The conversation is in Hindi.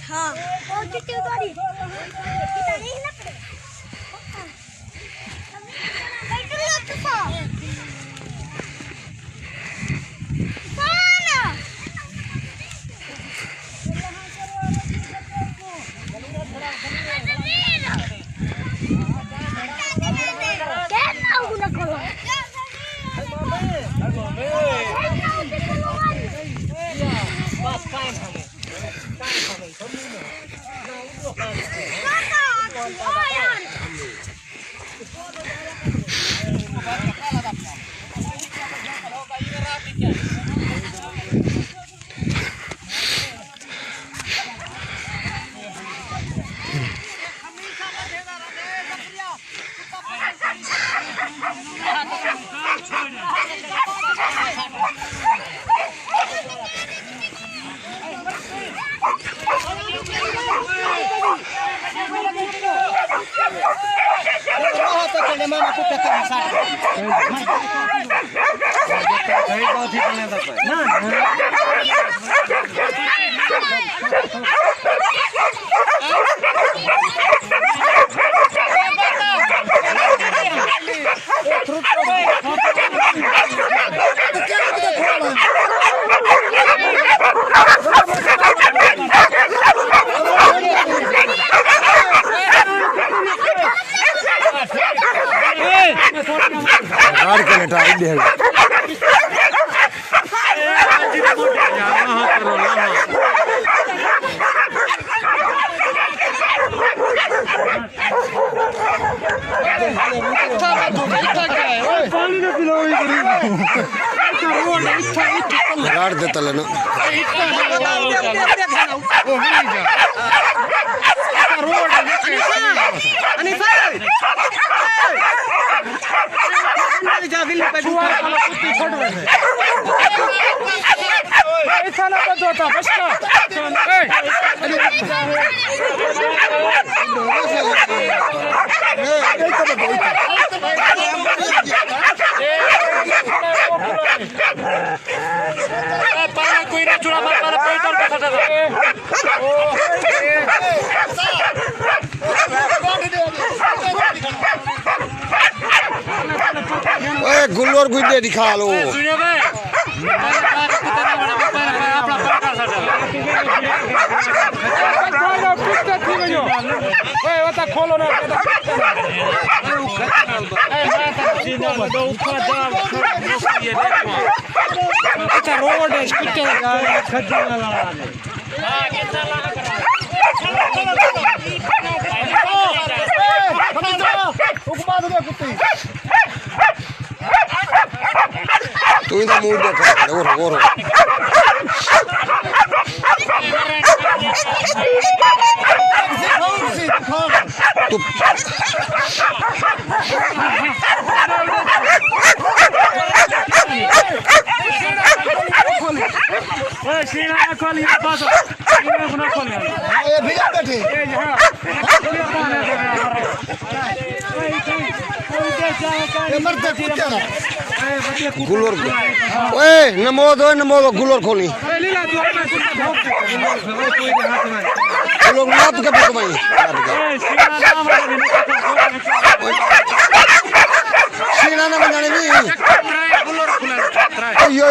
हाँ और चिट्टी उतारी kita ni nak betul lah tu sana kenapa aku nak kalau bas kain kami गाड़ देता लेना गुल्लोर गुड्डे दिखा लो खोलो ना रोड तू इधर मूड देखा और तू सीना खोल ये बस सीना ना खोल ये भैया बैठे ये मर्द कुत्ते ना गुल्लोर ओए नमो दो गुल्लोर खोली लोग नाप के कमाई सीना ना बनाने भी गुल्लोर खुला यो